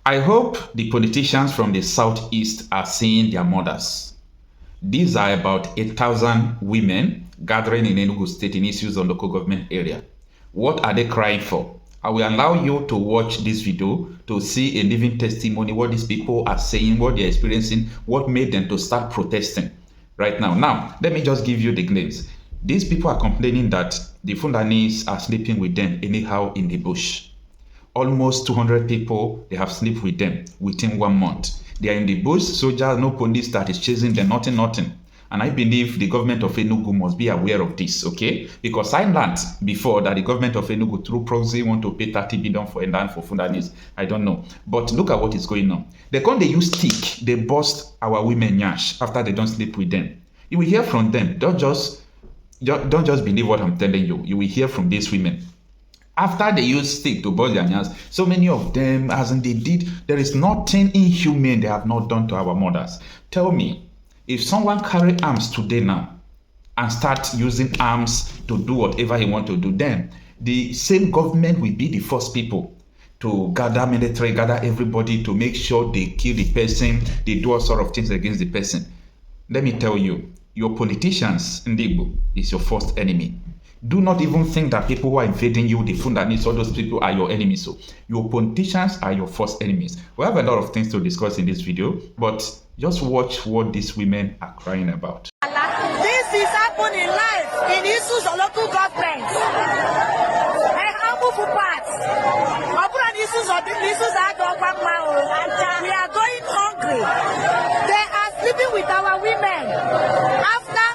I hope the politicians from the southeast are seeing their mothers. These are about 8,000 women gathering in Enugu State in issues on local government area. What are they crying for? I will allow you to watch this video to see a living testimony, what these people are saying, what they're experiencing, what made them to start protesting right now. Now, let me just give you the names. These people are complaining that the Fulanis are sleeping with them anyhow in the bush. Almost 200 people, they have slept with them within 1 month. They are in the bush, soldiers, no police that is chasing them, nothing. And I believe the government of Enugu must be aware of this, okay? Because I learned before that the government of Enugu, through proxy, want to pay 30 billion for land for Fulanis. I don't know. But look at what is going on. They use stick, they bust our women yansh after they don't sleep with them. You will hear from them. Don't just believe what I'm telling you. You will hear from these women. After they use stick to bust their yansh, so many of them, as in they did, there is nothing inhumane they have not done to our mothers. Tell me, if someone carry arms today now and start using arms to do whatever he want to do, then the same government will be the first people to gather military, gather everybody to make sure they kill the person, they do all sort of things against the person. Let me tell you, your politicians in Igbo is your first enemy. Do not even think that people who are invading you, the Fulanis, all those people are your enemies. So your politicians are your first enemies. We have a lot of things to discuss in this video, but just watch what these women are crying about. This is happening live in issues of local government. I humble for parts. We are going hungry. They are sleeping with our women. After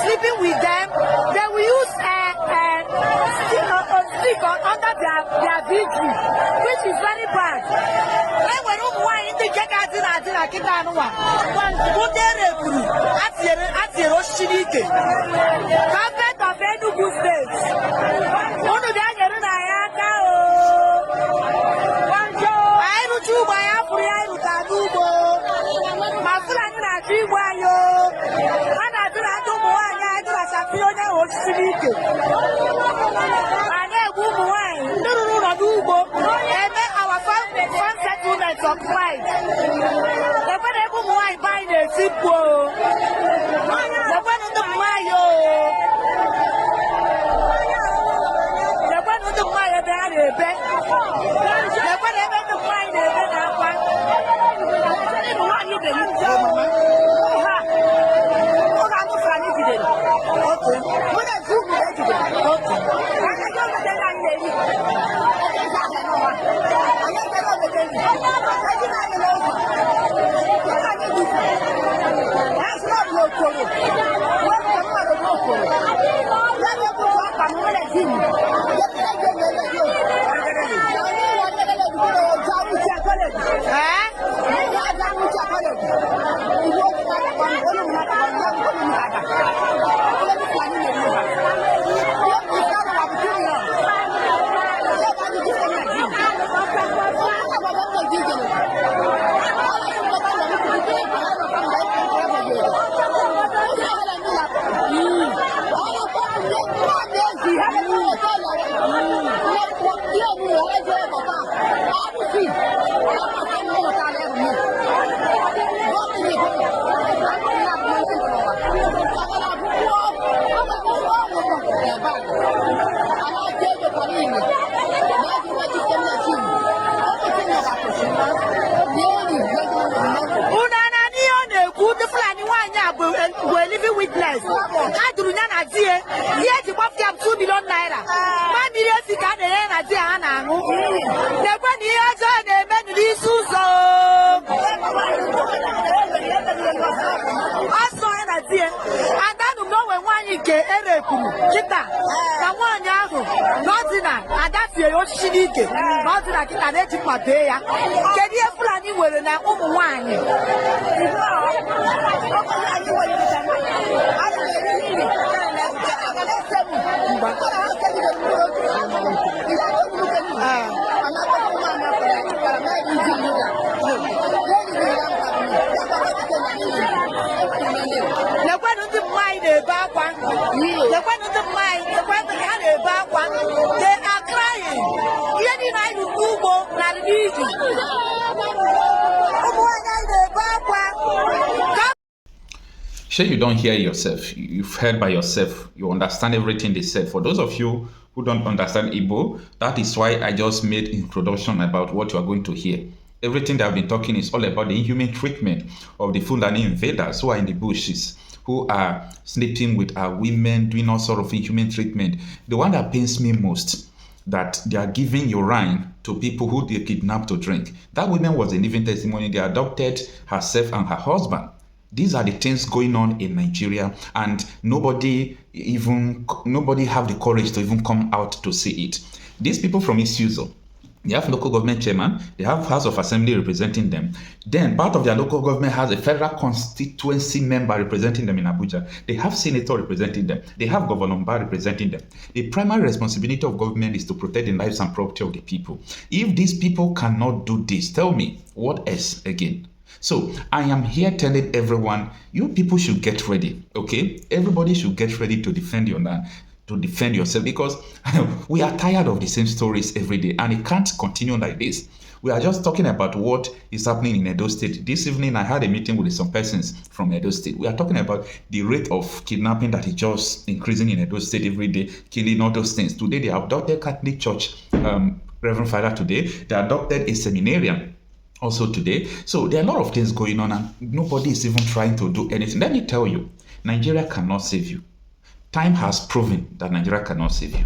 sleeping with them, they will use stick under their victory, which is very bad. Government of Enugu State. Our farm settlements of pride. The people who are buying a simple. The one on the Mayo. The one on the Mayo, they are a bet. The one on the Mayo, they are a bet. We're living witness. I do not see it. Yet you must have 2 million naira. My million is going to be the one years on the many Suso. I saw it at the end. And I don't know when you get a kita. The one yahu, nothing, and that's your shinike. Nothing like it, and it's my day. Can you Fulani with an wine? They are crying. Sure, you don't hear yourself. You've heard by yourself. You understand everything they said. For those of you who don't understand Igbo, that is why I just made introduction about what you are going to hear. Everything that I've been talking is all about the inhuman treatment of the Fulani invaders who are in the bushes, who are sleeping with our women, doing all sort of inhuman treatment. The one that pains me most, that they are giving urine to people who they kidnapped to drink. That woman was a living testimony. They adopted herself and her husband. These are the things going on in Nigeria, and nobody have the courage to even come out to see it. These people from Isuzo, they have local government chairman, they have House of Assembly representing them. Then part of their local government has a federal constituency member representing them in Abuja. They have senator representing them. They have Governor Mba representing them. The primary responsibility of government is to protect the lives and property of the people. If these people cannot do this, tell me, what else again? So I am here telling everyone, you people should get ready, okay? Everybody should get ready to defend your land, to defend yourself, because we are tired of the same stories every day, and it can't continue like this. We are just talking about what is happening in Edo State. This evening, I had a meeting with some persons from Edo State. We are talking about the rate of kidnapping that is just increasing in Edo State every day, killing all those things. Today, they adopted Catholic Church, Reverend Father today. They adopted a seminarian also today. So there are a lot of things going on, and nobody is even trying to do anything. Let me tell you, Nigeria cannot save you. Time has proven that Nigeria cannot save you.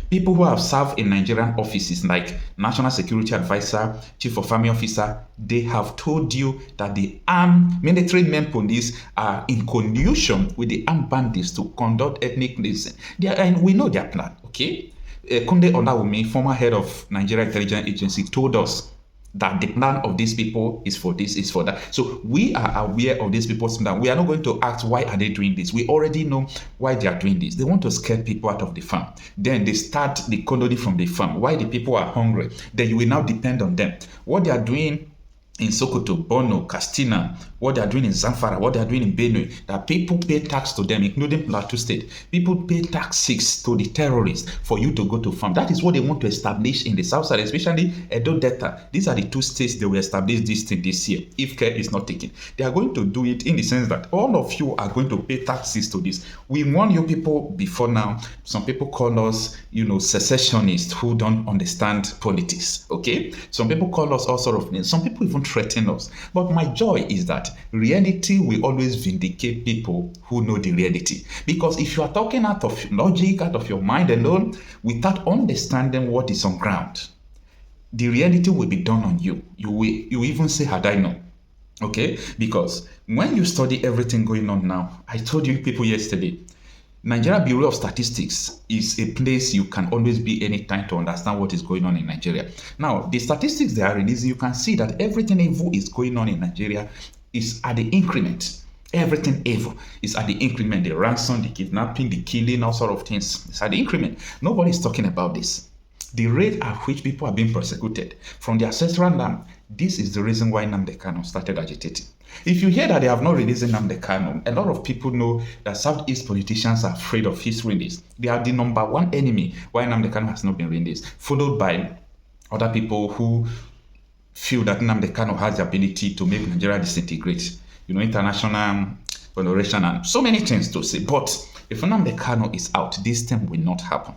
People who have served in Nigerian offices like National Security Advisor, Chief of Army Officer, they have told you that the armed military men police are in collusion with the armed bandits to conduct ethnic cleansing. And we know their plan, okay? Kunde Olawumi, former head of Nigeria Intelligence Agency, told us that the plan of these people is for this, is for that. So we are aware of these people's plan. We are not going to ask, why are they doing this? We already know why they are doing this. They want to scare people out of the farm. Then they start the colony from the farm. Why the people are hungry? Then you will now depend on them. What they are doing in Sokoto, Borno, Katsina, what they are doing in Zamfara, what they are doing in Benue, that people pay tax to them, including Plateau State. People pay taxes to the terrorists for you to go to farm. That is what they want to establish in the South Side, especially Edo Delta. These are the two states they will establish this thing this year, if care is not taken. They are going to do it in the sense that all of you are going to pay taxes to this. We warn you people before now. Some people call us, secessionists who don't understand politics, okay? Some people call us all sort of names. Some people even threaten us. But my joy is that reality will always vindicate people who know the reality. Because if you are talking out of logic, out of your mind alone, without understanding what is on ground, the reality will be done on you. You even say, had I known. Okay? Because when you study everything going on now, I told you people yesterday, Nigeria Bureau of Statistics is a place you can always be anytime to understand what is going on in Nigeria. Now, the statistics they are releasing, you can see that everything evil is going on in Nigeria is at the increment. Everything evil is at the increment. The ransom, the kidnapping, the killing, all sort of things. It's at the increment. Nobody is talking about this. The rate at which people are being persecuted from their ancestral land, this is the reason why Nnamdi Kanu started agitating. If you hear that they have not released Nnamdi Kanu, a lot of people know that Southeast politicians are afraid of his release. They are the number one enemy why Nnamdi Kanu has not been released, followed by other people who feel that Nnamdi Kanu has the ability to make Nigeria disintegrate. International collaboration and so many things to say. But if Nnamdi Kanu is out, this thing will not happen.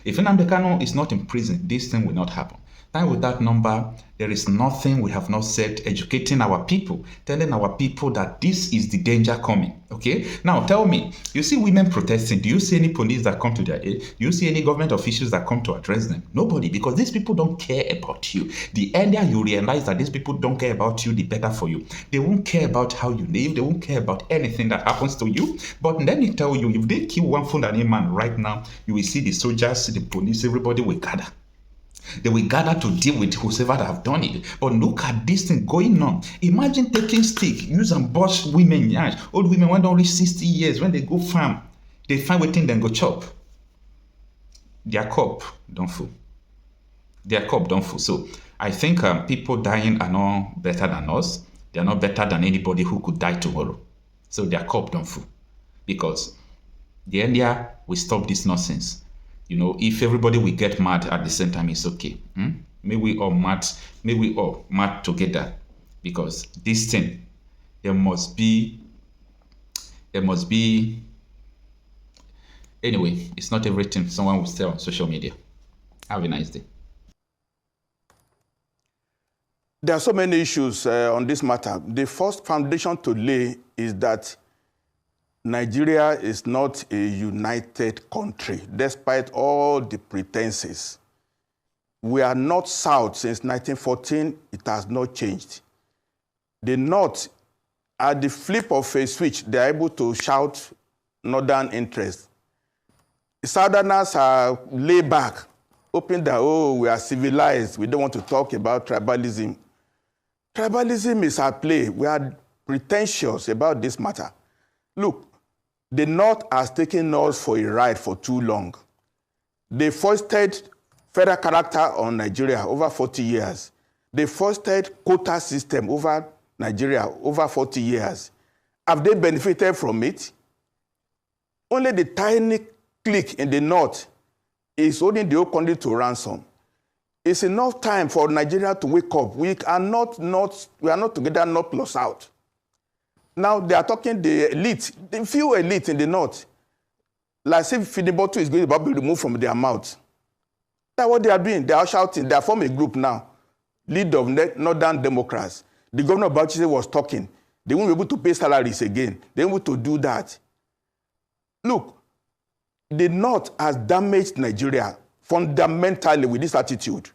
If Nnamdi Kanu is not in prison, this thing will not happen. Time with that number, there is nothing we have not said, educating our people, telling our people that this is the danger coming, okay? Now, tell me, you see women protesting, do you see any police that come to their aid? Do you see any government officials that come to address them? Nobody, because these people don't care about you. The earlier you realize that these people don't care about you, the better for you. They won't care about how you live. They won't care about anything that happens to you. But let me tell you, if they kill one Fulani man right now, you will see the soldiers, the police, everybody will gather. They will gather to deal with whoever that have done it. But look at this thing going on. Imagine taking stick, use and bust women, yansh. Old women when don't reach 60 years, when they go farm, they find waiting, then go chop. Their cup don't full. Their cup don't full. So I think people dying are not better than us. They are not better than anybody who could die tomorrow. So their cup don't full. Because the earlier we stop this nonsense, if everybody will get mad at the same time, it's okay. May we all mad together, because this thing, there must be There must be... Anyway, it's not everything someone will say on social media. Have a nice day. There are so many issues on this matter. The first foundation to lay is that Nigeria is not a united country, despite all the pretenses. We are not South since 1914. It has not changed. The North, at the flip of a switch, they are able to shout Northern interest. The Southerners are laid back, hoping that, oh, we are civilized. We don't want to talk about tribalism. Tribalism is at play. We are pretentious about this matter. Look, the North has taken us for a ride for too long. They foisted federal character on Nigeria over 40 years. They foisted quota system over Nigeria over 40 years. Have they benefited from it? Only the tiny clique in the North is holding the whole country to ransom. It's enough time for Nigeria to wake up. We are not together, North plus South. Now they are talking the elite, the few elite in the North. Like if feeding bottle is going to be removed from their mouth. That's what they are doing. They are shouting. They are forming a group now. Lead of Northern Democrats. The governor of Bauchi was talking. They won't be able to pay salaries again. They won't be able to do that. Look, the North has damaged Nigeria fundamentally with this attitude.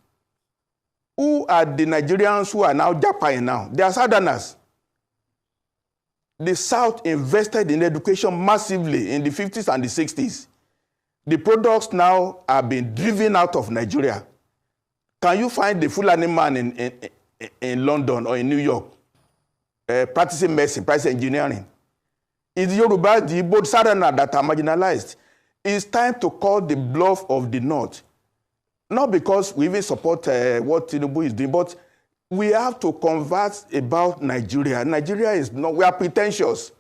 Who are the Nigerians who are now Japan now? They are Southerners. The South invested in education massively in the 50s and the 60s. The products now are being driven out of Nigeria. Can you find the Fulani man in London or in New York practicing medicine, practicing engineering? It's Yoruba, the Igbo, Southerner that are marginalized. It's time to call the bluff of the North. Not because we even support what Tinubu is doing, but we have to converse about Nigeria. Nigeria is not, we are pretentious.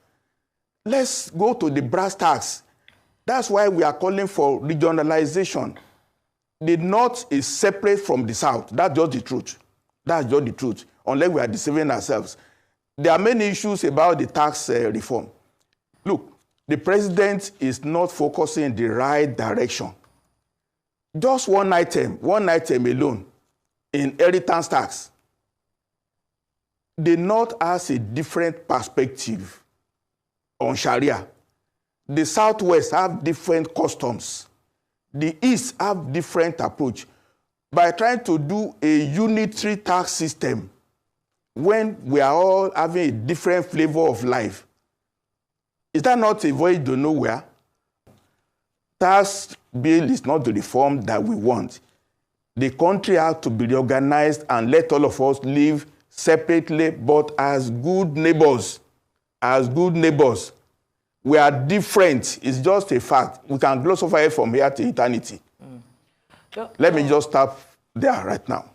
Let's go to the brass tacks. That's why we are calling for regionalization. The North is separate from the South. That's just the truth. That's just the truth, unless we are deceiving ourselves. There are many issues about the tax reform. Look, the president is not focusing in the right direction. Just one item alone, inheritance tax. The North has a different perspective on Sharia. The Southwest have different customs. The East have different approach. By trying to do a unitary tax system, when we are all having a different flavor of life, is that not a voyage to nowhere? Tax bill is not the reform that we want. The country has to be reorganized and let all of us live separately, but as good neighbors. As good neighbors. We are different. It's just a fact. We can gloss over it from here to eternity. Let me just stop there right now.